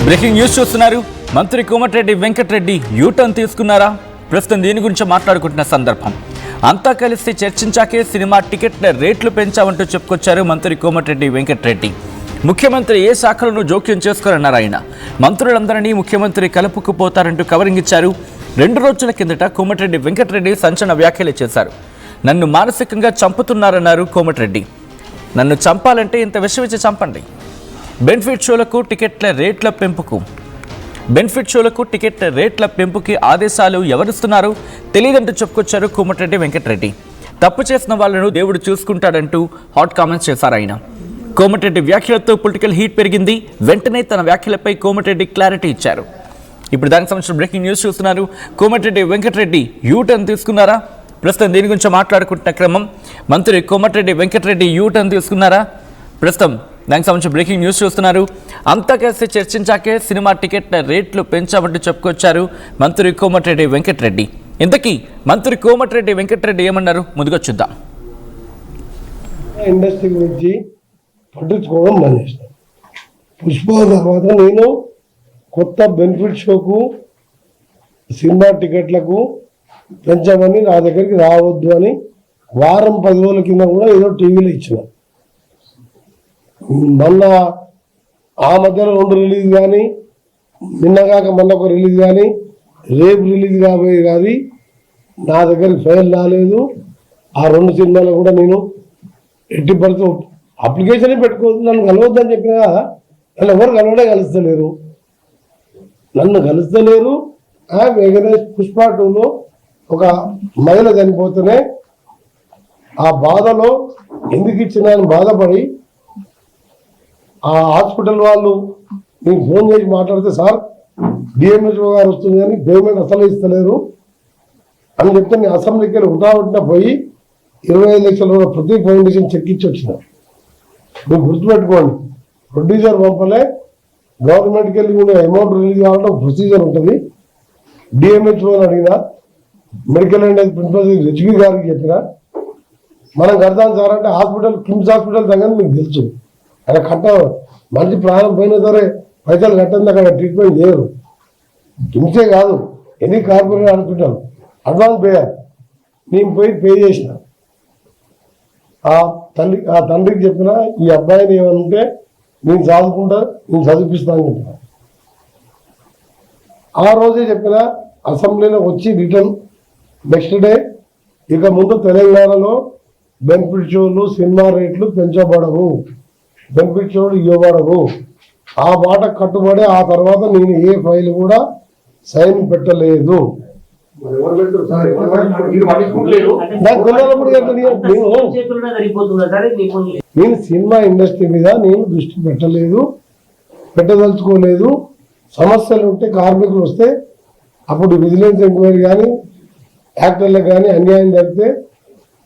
Breaking news చూస్తున్నారు. మంత్రి Komatireddy Venkatareddy U turn తీసుకున్నారా? ప్రస్తుతం దీని గురించి మాట్లాడుకుంటున్న సందర్భం. అంతా కలిసి చర్చించాకే సినిమా టికెట్ల రేట్లు పెంచామంటూ చెప్పుకొచ్చారు మంత్రి కోమటిరెడ్డి వెంకటరెడ్డి. ముఖ్యమంత్రి ఏ శాఖలను జోక్యం చేసుకోరన్నారు ఆయన. మంత్రులందరినీ ముఖ్యమంత్రి కలుపుకుపోతారంటూ కవరింగ్ ఇచ్చారు. 2 రోజుల కిందట కోమటిరెడ్డి వెంకటరెడ్డి సంచలన వ్యాఖ్యలు చేశారు. నన్ను మానసికంగా చంపుతున్నారన్నారు కోమటిరెడ్డి. నన్ను చంపాలంటే ఇంత విషయం ఇచ్చి చంపండి. బెనిఫిట్ షోలకు టికెట్ల రేట్ల పెంపుకి ఆదేశాలు ఎవరిస్తున్నారు తెలియదంటూ చెప్పుకొచ్చారు కోమటిరెడ్డి వెంకటరెడ్డి. తప్పు చేసిన వాళ్ళను దేవుడు చూసుకుంటాడంటూ హాట్ కామెంట్స్ చేశారు ఆయన. కోమటిరెడ్డి వ్యాఖ్యలతో పొలిటికల్ హీట్ పెరిగింది. వెంటనే తన వ్యాఖ్యలపై కోమటిరెడ్డి క్లారిటీ ఇచ్చారు. ఇప్పుడు దానికి సంబంధించిన బ్రేకింగ్ న్యూస్ చూస్తున్నారు. కోమటిరెడ్డి వెంకటరెడ్డి యూటర్న్ తీసుకున్నారా? ప్రస్తుతం దీని గురించి మాట్లాడుకుంటున్న క్రమం. మంత్రి కోమటిరెడ్డి వెంకటరెడ్డి యూటర్న్ తీసుకున్నారా? ప్రస్తుతం దానికి సంబంధించిన బ్రేకింగ్ న్యూస్ చూస్తున్నారు. అంతా కలిసి చర్చించాకే సినిమా టికెట్ల రేట్లు పెంచామంటూ చెప్పుకొచ్చారు మంత్రి కోమటిరెడ్డి వెంకటరెడ్డి. ఇంతకీ మంత్రి కోమటిరెడ్డి వెంకటరెడ్డి ఏమన్నారు? ముందుగా చూద్దాం. ఇండస్ట్రీ గురించి పట్టించుకోవడం బంద్ చేస్తాను. పుష్ప తర్వాత నేను కొత్త బెనిఫిట్ షోకు సినిమా టికెట్లకు పెంచామని నా దగ్గరికి రావద్దు అని వారం 10 రోజుల కింద కూడా ఏదో టీవీలో ఇచ్చిన. మొన్న ఆ మధ్యలో 2 రిలీజ్ కానీ నిన్నగాక మొన్న ఒక రిలీజ్ కానీ రేపు రిలీజ్ కాబోయే కానీ నా దగ్గరికి ఫైల్ రాలేదు. ఆ 2 సినిమాలు కూడా నేను ఎట్టి పడుతూ అప్లికేషన్ పెట్టుకోవద్దు, నన్ను కలవద్దని చెప్పినా నన్ను ఎవరు కలుస్తలేరు. వెంకటేష్ పుష్ప 2లో ఒక మహిళ చనిపోతేనే ఆ బాధలో ఎందుకు ఇచ్చినా అని బాధపడి ఆ హాస్పిటల్ వాళ్ళు నేను ఫోన్ చేసి మాట్లాడితే, సార్ డిఎంహెచ్ఓ గారు వస్తుంది కానీ పేమెంట్ అసలు ఇస్తలేరు అని చెప్తే నేను అసెంబ్లీకి వెళ్ళి ఉంటా పోయి 25 లక్షల ప్రతి ఫౌండేషన్ చెక్ ఇచ్చి వచ్చిన. మీరు గుర్తుపెట్టుకోండి, ప్రొడ్యూసర్ పంపలే, గవర్నమెంట్కి వెళ్ళి కూడా అమౌంట్ రిలీజ్ కావాలంటే ఒక ప్రొసీజర్ ఉంటుంది. డిఎంహెచ్ఓ అని అడిగినా, మెడికల్ అండ్ ప్రిన్సిపల్ హెచ్బి గారికి చెప్పినా మనం కడతాం సార్ అంటే హాస్పిటల్ కిమ్స్ హాస్పిటల్ దగ్గర మీకు తెలుసు అక్కడ మంచి ప్రాణం పోయినా సరే పైసలు కట్టండి, అక్కడ ట్రీట్మెంట్ చేయరు. కిమ్సే కాదు, ఎన్ని కార్పొరేట్ హాస్పిటల్ అడ్వాన్స్ పేయాలి. నేను పోయి పే చేసిన. ఆ తండ్రికి చెప్పిన, ఈ అబ్బాయిని ఏమంటే నేను చదివిపిస్తాను చెప్పిన. ఆ రోజే చెప్పిన అసెంబ్లీలో వచ్చి రిటర్న్ నెక్స్ట్ డే, ఇక ముందు తెలంగాణలో బెనిఫిట్ షోలు సినిమా రేట్లు పెంచబడవు, బెనిఫిట్ షోలు ఇవ్వబడవు. ఆ మాట కట్టుబడి ఆ తర్వాత నేను ఏ ఫైల్ కూడా సైన్ పెట్టలేదు. నేను సినిమా ఇండస్ట్రీ మీద నేను దృష్టి పెట్టదలుచుకోలేదు. సమస్యలు ఉంటే కార్మికులు వస్తే అప్పుడు విజిలెన్స్ ఎంక్వైరీ కానీ యాక్టర్లకు కానీ అన్యాయం జరిగితే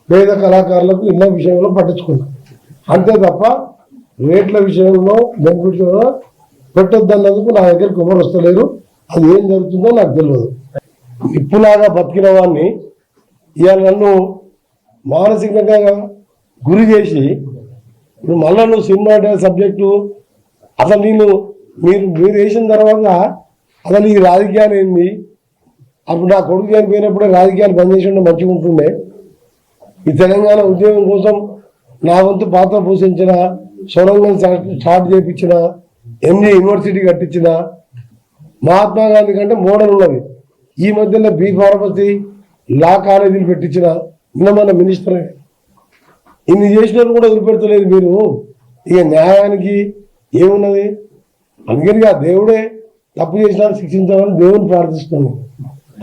పేద కళాకారులకు ఇళ్ళ విషయంలో పట్టించుకున్నాను. అంతే తప్ప రేట్ల విషయంలో బెనిఫిట్ పెట్టొద్దన్నందుకు నా దగ్గరికి ఎవరు వస్తలేరు. అది ఏం జరుగుతుందో నాకు తెలియదు. ఇప్పులాగా బతికిన వాడిని ఇవాళ నన్ను మానసికంగా గురి చేసి ఇప్పుడు మళ్ళా నువ్వు సినిమా సబ్జెక్టు అసలు మీరు వేసిన తర్వాత అసలు ఈ రాజకీయాలు ఏంది? అప్పుడు నా కొడుకు చనిపోయినప్పుడే రాజకీయాలు బంద్ చేసి ఉంటే మంచిగా ఉంటుండే. ఈ తెలంగాణ ఉద్యమం కోసం నా వంతు పాత్ర పోషించిన, సొరంగం స్టార్ట్ చేయించిన, ఎంజీ యూనివర్సిటీ కట్టించిన, మహాత్మా గాంధీ కంటే మోడల్ ఉన్నది. ఈ మధ్యలో బి ఫార్మసీ లా కాలేజీలు పెట్టించిన మన మినిస్టరే. ఇన్ని చేసిన కూడా వదిలిపెడతలేదు మీరు. ఇక న్యాయానికి ఏమున్నది? అందుకని ఆ దేవుడే తప్పు చేసినా శిక్షించాలని దేవుని ప్రార్థిస్తున్నాను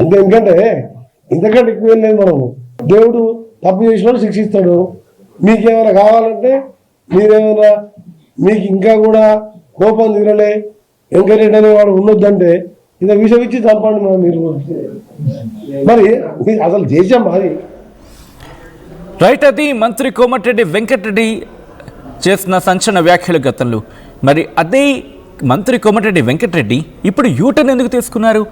అంతే. ఎందుకంటే ఇంతకంటే ఎక్కువ లేదు. మనము దేవుడు తప్పు చేసిన శిక్షిస్తాడు. మీకేమైనా కావాలంటే మీరేమైనా మీకు ఇంకా కూడా కోపం తీరలే వెంకరెడ్డి అనే వాడు ఉండొద్దంటే ఇంత విషయం ఇచ్చి చంపండి. మీరు మరి అసలు చేసాం అది రైట్. అది మంత్రి కోమటిరెడ్డి వెంకటరెడ్డి చేసిన సంచలన వ్యాఖ్యలు గతంలో. మరి అదే మంత్రి కోమటిరెడ్డి వెంకటరెడ్డి ఇప్పుడు యూటర్న్ ఎందుకు తీసుకున్నారు?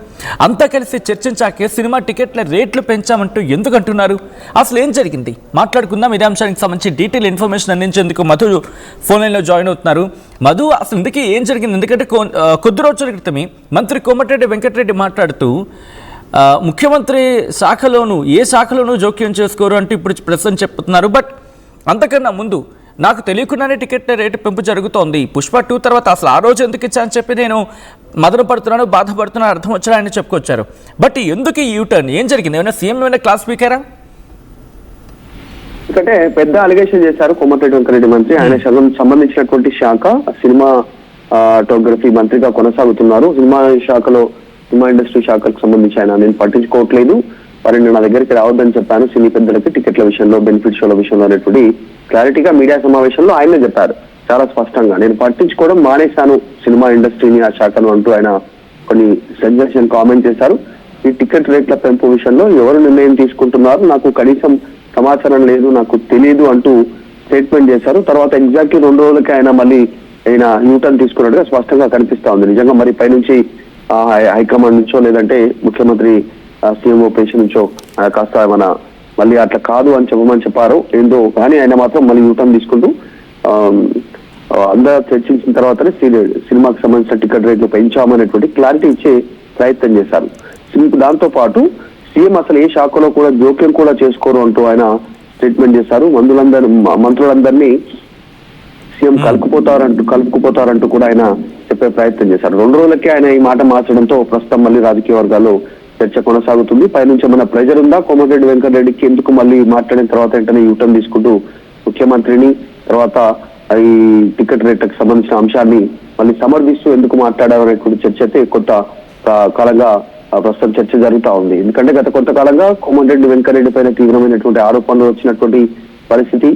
అంతా కలిసి చర్చించాకే సినిమా టికెట్ల రేట్లు పెంచామంటూ ఎందుకు అంటున్నారు? అసలు ఏం జరిగింది మాట్లాడుకుందాం. ఇదే అంశానికి సంబంధించి డీటెయిల్ ఇన్ఫర్మేషన్ అందించేందుకు మధు ఫోన్ లైన్లో జాయిన్ అవుతున్నారు. మధు, అసలు ఇందుకే ఏం జరిగింది? ఎందుకంటే కొద్ది రోజుల క్రితమే మంత్రి కోమటిరెడ్డి వెంకటరెడ్డి మాట్లాడుతూ ముఖ్యమంత్రి శాఖలోనూ ఏ శాఖలోనూ జోక్యం చేసుకోరు అంటూ ఇప్పుడు ప్రస్తుతం చెప్తున్నారు. బట్ అంతకన్నా ముందు నాకు తెలియకుండానే టికెట్ రేటు పెంపు జరుగుతోంది. పుష్ప 2 తర్వాత అసలు ఆ రోజు ఎందుకు ఇచ్చా అని చెప్పి నేను మదన పడుతున్నాను, బాధపడుతున్నాను, అర్థం వచ్చారా అని చెప్పుకొచ్చారు. బట్ ఎందుకు ఈ యూటర్న్? ఏం జరిగింది? ఏమైనా సీఎం ఏమైనా క్లాస్ స్పీకరా? ఎందుకంటే పెద్ద అలిగేషన్ చేశారు కోమటిరెడ్డి వెంకటరెడ్డి మంత్రి. ఆయన సంబంధించినటువంటి శాఖ సినిమాటోగ్రఫీ మంత్రిగా కొనసాగుతున్నారు. సినిమా ఇండస్ట్రీ శాఖకు సంబంధించి ఆయన నేను పట్టించుకోవట్లేదు, మరి నా దగ్గరికి రావద్దని చెప్పాను సినీ పెద్దలకి టికెట్ల విషయంలో, బెనిఫిట్ షోల విషయంలో అనేటువంటి క్లారిటీగా మీడియా సమావేశంలో ఆయనే చెప్పారు చాలా స్పష్టంగా. నేను పట్టించుకోవడం మానేశాను సినిమా ఇండస్ట్రీని, ఆ శాఖను అంటూ ఆయన కొన్ని సెన్సేషన్ కామెంట్ చేశారు. ఈ టికెట్ రేట్ల పెంపు విషయంలో ఎవరు నిర్ణయం తీసుకుంటున్నారు, నాకు కనీసం సమాచారం లేదు, నాకు తెలియదు అంటూ స్టేట్మెంట్ చేశారు. తర్వాత ఎగ్జాక్ట్లీ 2 రోజులకి ఆయన యూటర్న్ తీసుకున్నట్టుగా స్పష్టంగా కనిపిస్తా ఉంది. నిజంగా మరి పైనుంచి హైకమాండ్ నుంచో లేదంటే ముఖ్యమంత్రి సీఎం ఓపీసీ నుంచో కాస్త మళ్ళీ అట్లా కాదు అని చెప్పమని చెప్పారు ఏందో, కానీ ఆయన మాత్రం మళ్ళీ యూటర్న్ తీసుకుంటూ అందరూ చర్చించిన తర్వాతనే సినిమాకి సంబంధించిన టికెట్ రేట్లు పెంచామనేటువంటి క్లారిటీ ఇచ్చే ప్రయత్నం చేశారు. దాంతో పాటు సీఎం అసలు ఏ శాఖలో కూడా జోక్యం కూడా చేసుకోరు అంటూ ఆయన స్టేట్మెంట్ చేశారు. మంత్రులందరినీ సీఎం కలుపుకుపోతారంటూ కూడా ఆయన చెప్పే ప్రయత్నం చేశారు. 2 రోజులకే ఆయన ఈ మాట మార్చడంతో ప్రస్తుతం మళ్ళీ రాజకీయ వర్గాల్లో చర్చ కొనసాగుతుంది. పైనుంచి ఏమైనా ప్రెజర్ ఉందా కోమటిరెడ్డి వెంకటరెడ్డికి ఎందుకు మళ్ళీ మాట్లాడిన తర్వాత వెంటనే యూటర్న్ తీసుకుంటూ ముఖ్యమంత్రిని తర్వాత ఈ టికెట్ రేట్లకు సంబంధించిన అంశాన్ని మళ్ళీ సమర్థిస్తూ ఎందుకు మాట్లాడారు అనేటువంటి చర్చ అయితే కొంత కాలంగా ప్రస్తుతం చర్చ జరుగుతూ ఉంది. ఎందుకంటే గత కొంతకాలంగా కోమటిరెడ్డి వెంకటరెడ్డి పైన తీవ్రమైనటువంటి ఆరోపణలు వచ్చినటువంటి పరిస్థితి.